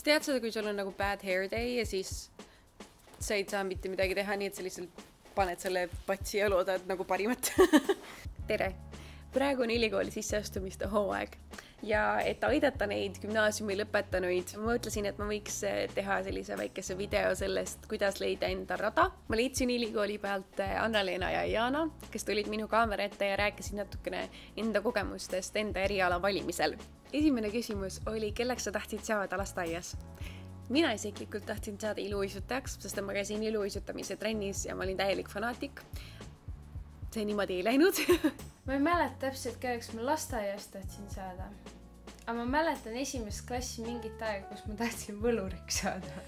tead seda, kui sul on nagu bad hair day ja siis sa ei saa mitte midagi teha, nii et sa lihtsalt paned selle patsi ja loodad nagu parimat. Tere! Praegu on ülikooli sisseastumiste hooaeg ja et aidata neid gümnaasiumi lõpetanuid, ma mõtlesin, et ma võiks teha sellise väikese video sellest, kuidas leida enda rada. Ma leidsin ülikooli pealt Anna-Leena ja Jana, kes tulid minu kaamera ette ja rääkisid natukene enda kogemustest enda eriala valimisel. Esimene küsimus oli, kelleks sa tahtsid saada lasteaias? Mina isiklikult tahtsin saada iluuisutajaks, sest ma käisin iluuisutamise trennis ja ma olin täielik fanaatik. See niimoodi ei läinud. Ma ei mäleta täpselt, kelleks ma lasteaias tahtsin saada. Aga ma mäletan esimest klassi mingit aega, kus ma tahtsin võluriks saada.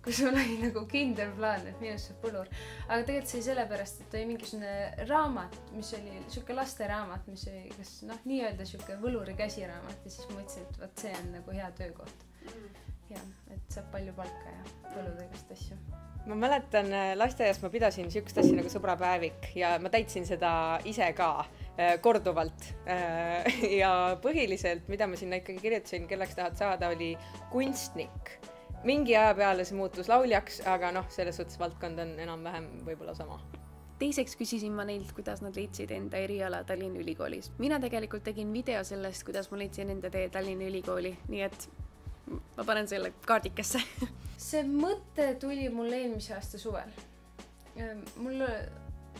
Kus mul oli nagu kindel plaan, et minust saab võlur. Aga tegelikult see oli sellepärast, et oli mingisugune raamat, mis oli siuke lasteraamat, mis oli kas nii-öelda siuke võluri käsiraamat ja siis mõtlesin, et võt see on nagu hea töökoht. Ja, et saab palju palka ja võludegast asju. Ma mäletan, lasteaias ma pidasin siukest asja nagu sõbrapäevik ja ma täitsin seda ise ka korduvalt. Ja põhiliselt, mida ma sinna ikkagi kirjutasin, kelleks tahad saada, oli kunstnik. Mingi aja peale see muutus lauljaks, aga selles suhtes valdkond on enam-vähem võib-olla sama. Teiseks küsisin ma neilt, kuidas nad leidsid enda eriala Tallinna Ülikoolis. Mina tegelikult tegin video sellest, kuidas ma leidsin enda tee Tallinna Ülikooli, nii et ma panen selle kaardikasse. See mõte tuli mul eelmise aasta suvel. Mul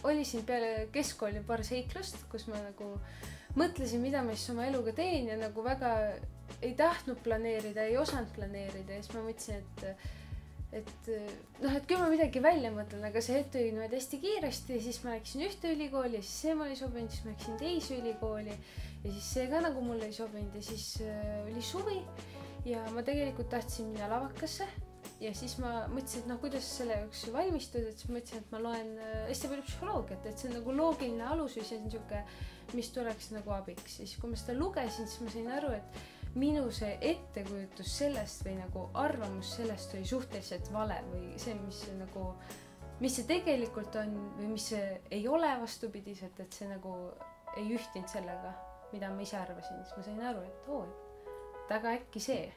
oli siin peale keskkooli paar seiklust, kus ma nagu mõtlesin, mida ma siis oma eluga teen ja nagu väga ei tahtnud planeerida, ei osanud planeerida ja siis ma mõtlesin, et küll ma midagi välja mõtlen, aga see hetk tuli nüüd hästi kiiresti ja siis ma läksin ühte ülikooli ja siis see mulle ei sobinud, siis ma läksin teise ülikooli ja siis see ka nagu mulle ei sobinud ja siis oli suvi ja ma tegelikult tahtsin minna lavakasse ja siis ma mõtlesin, et kuidas selle jaoks valmistuda, et siis mõtlesin, et ma loen hästi palju psühholoogiat, et see on nagu loogiline alus või see on niisugune, mis tuleks nagu abiks. Ja siis kui ma seda lugesin, siis ma sain aru, et minu see ettekujutus sellest või nagu arvamus sellest oli suhteliselt vale või see, mis see tegelikult on või mis see ei ole vastupidiselt, et see nagu ei ühtinud sellega, mida ma ise arvasin. Siis ma sain aru, et aga äkki see.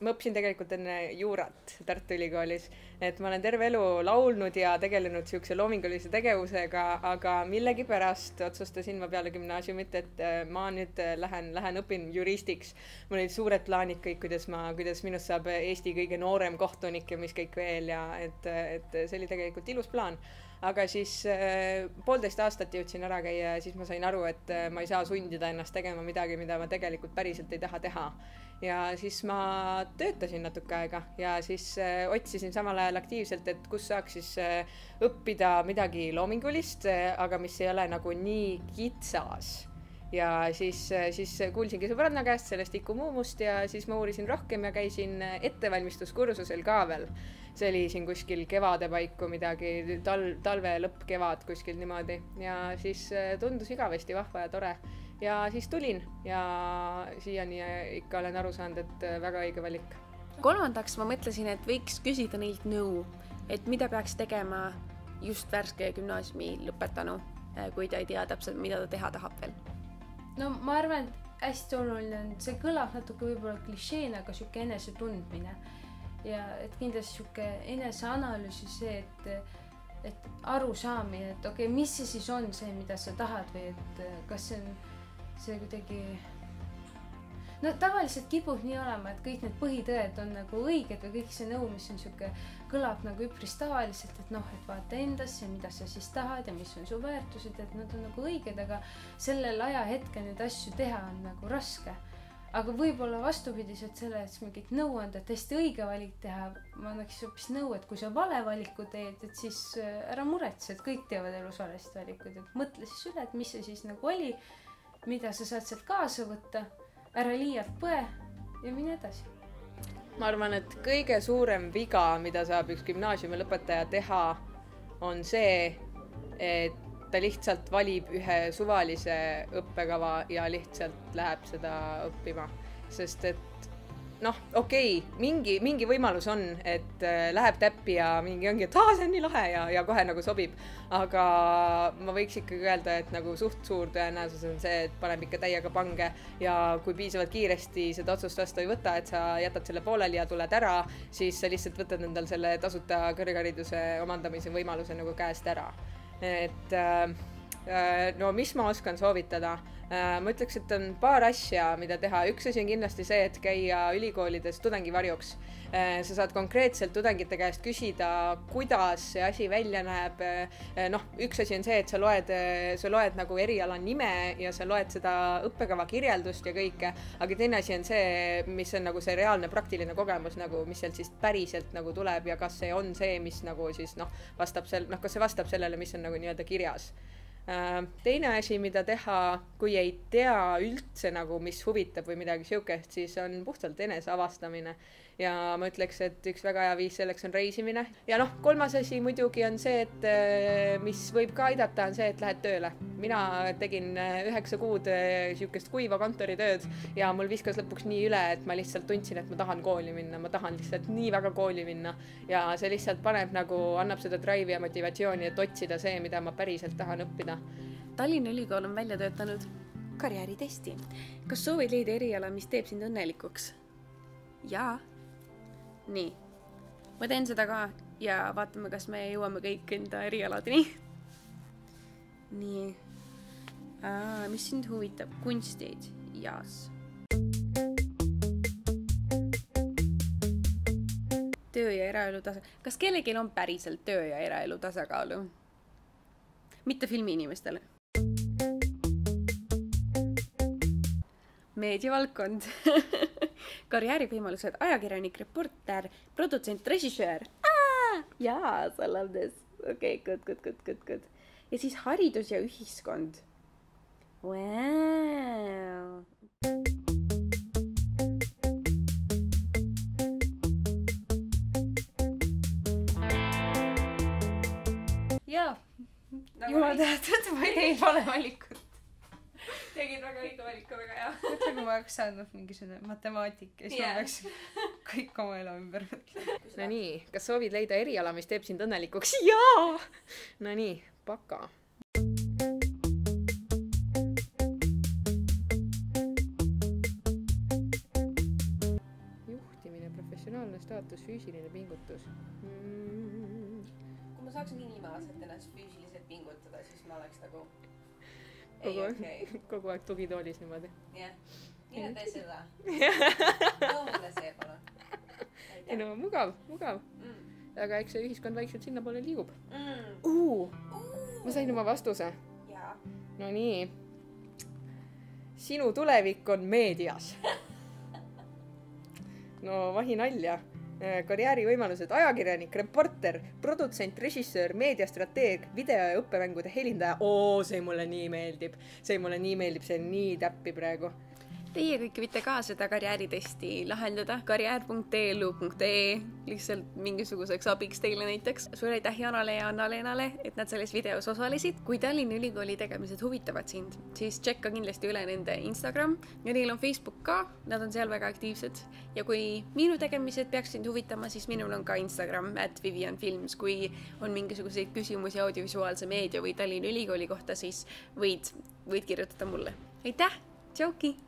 Ma õppisin tegelikult enne juurat Tartu Ülikoolis, et ma olen terve elu laulnud ja tegelenud siukse loomingulise tegevusega, aga millegipärast otsustasin ma peale gümnaasiumit, et ma nüüd lähen õpin juristiks. Mul olid suured plaanid kõik, kuidas minust saab Eesti kõige noorem kohtunik ja mis kõik veel ja et see oli tegelikult ilus plaan. Aga siis 1,5 aastat jõudsin ära käia ja siis ma sain aru, et ma ei saa sundida ennast tegema midagi, mida ma tegelikult päriselt ei taha teha. Ja siis ma töötasin natuke aega ja siis otsisin samal ajal aktiivselt, et kus saaks siis õppida midagi loomingulist, aga mis ei ole nagu nii kitsas. Ja siis kuulsingi sõbranna käest sellest Iku Muumust ja siis ma uurisin rohkem ja käisin ettevalmistuskursusel ka veel. See oli siin kuskil kevade paiku midagi, talve lõpp kevad kuskil niimoodi ja siis tundus igavesti vahva ja tore ja siis tulin ja siiani ikka olen aru saanud, et väga õige valik. Kolmandaks ma mõtlesin, et võiks küsida neilt nõu, et mida peaks tegema just värske gümnaasiumi lõpetanu, kui ta ei tea täpselt, mida ta teha tahab veel. No ma arvan, et hästi oluline on, see kõlab natuke võib-olla klišeena, aga siuke enese tundmine ja et kindlasti siuke eneseanalüüsi see, et aru saamine, et okei, mis see siis on see, mida sa tahad või et kas see on see kuidagi tavaliselt kipub nii olema, et kõik need põhitõed on nagu õiged või kõik see nõu, mis on siuke, kõlab nagu üpris tavaliselt, et et vaata endasse, mida sa siis tahad ja mis on su väärtused, et nad on nagu õiged, aga sellel ajahetkel neid asju teha on nagu raske. Aga võib-olla vastupidiselt selle, et mingit nõu on, et hästi õige valik teha, ma annaks hoopis nõu, et kui sa vale valiku teed, et siis ära muretse, et kõik teevad elus valesti valikud, et mõtle siis üle, et mis see siis nagu oli, mida sa saad sealt kaasa võtta, ära liialt põe ja mine edasi. Ma arvan, et kõige suurem viga, mida saab üks gümnaasiumi lõpetaja teha, on see, et ta lihtsalt valib ühe suvalise õppekava ja lihtsalt läheb seda õppima. Sest et noh, okei, mingi võimalus on, et läheb täppi ja mingi ongi, et see on nii lahe ja kohe nagu sobib. Aga ma võiks ikkagi öelda, et nagu suht suur tõenäosus on see, et paneb ikka täiega pange ja kui piisavalt kiiresti seda otsust vastu ei võta, et sa jätad selle pooleli ja tuled ära, siis sa lihtsalt võtad endal selle tasuta kõrghariduse omandamise võimaluse nagu käest ära. Et no mis ma oskan soovitada? Ma ütleks, et on paar asja, mida teha. Üks asi on kindlasti see, et käia ülikoolides tudengivarjuks. Sa saad konkreetselt tudengite käest küsida, kuidas see asi välja näeb. Noh, üks asi on see, et sa loed nagu eriala nime ja sa loed seda õppekava kirjeldust ja kõike, aga teine asi on see, mis on nagu see reaalne praktiline kogemus, nagu, mis sealt siis päriselt nagu tuleb ja kas see on see, mis nagu siis kas see vastab sellele, mis on nagu nii-öelda kirjas. Teine asi, mida teha, kui ei tea üldse nagu, mis huvitab või midagi siukest, siis on puhtalt enese avastamine. Ja ma ütleks, et üks väga hea viis selleks on reisimine. Ja noh, kolmas asi muidugi on see, et mis võib ka aidata, on see, et lähed tööle. Mina tegin 9 kuud siukest kuiva kontoritööd ja mul viskas lõpuks nii üle, et ma lihtsalt tundsin, et ma tahan kooli minna. Ma tahan lihtsalt nii väga kooli minna ja see lihtsalt paneb nagu, annab seda drive'i ja motivatsiooni, et otsida see, mida ma päriselt tahan õppida. Tallinna Ülikool on välja töötanud karjääritesti. Kas soovid leida eriala, mis teeb sind õnnelikuks? Jaa. Nii, ma teen seda ka ja vaatame, kas me jõuame kõik enda erialadeni. Nii, mis sind huvitab? Kunstid, jaas. Töö ja eraelu tasakaalu. Kas kellelgi on päriselt töö ja eraelu tasakaalu? Mitte filmi inimestele. Meediavaldkond. Karjäärivõimalused, ajakirjanik, reporter, produtsent, režissöör. Jaa, I love this. Okei, good. Ja siis haridus ja ühiskond. Wow. Jaa. Jumal tähtsad, ma ei teinud vale valikut. Tegid väga õige valiku, väga hea. Mõtle, kui ma oleks saanud mingisugune matemaatik ja siis ma peaks kõik oma elu ümber mõtlema. No nii, kas soovid leida eriala, mis teeb sind õnnelikuks? Jaa! No nii, baka. Juhtimine, professionaalne staatus, füüsiline pingutus. Kui ma saaksin inimaaselt ennast füüsiliselt pingutada, siis ma oleks nagu... Kogu aeg tugitoolis niimoodi. Jah, mine tee seda. Mulle see palun. Ei no, mugav. Aga eks see ühiskond vaikselt sinna poole liigub. Ma sain oma vastuse. Jaa. No nii. Sinu tulevik on meedias. No vahi nalja. Karjäärivõimalused, ajakirjanik, reporter, produtsent, režissöör, meediastrateeg, video ja õppemängude helindaja. See mulle nii meeldib. See on nii täppi praegu. Teie kõik võite ka seda karjääritesti lahendada karjäär.tlu.ee lihtsalt mingisuguseks abiks teile näiteks. Suur aitäh Janale ja Anna-Leenale, et nad selles videos osalesid. Kui Tallinna Ülikooli tegemised huvitavad sind, siis tšekka kindlasti üle nende Instagram ja neil on Facebook ka, nad on seal väga aktiivsed. Ja kui minu tegemised peaks sind huvitama, siis minul on ka Instagram @VivianFilms. Kui on mingisuguseid küsimusi audiovisuaalse meedia või Tallinna Ülikooli kohta, siis võid kirjutada mulle. Aitäh! Tšauki!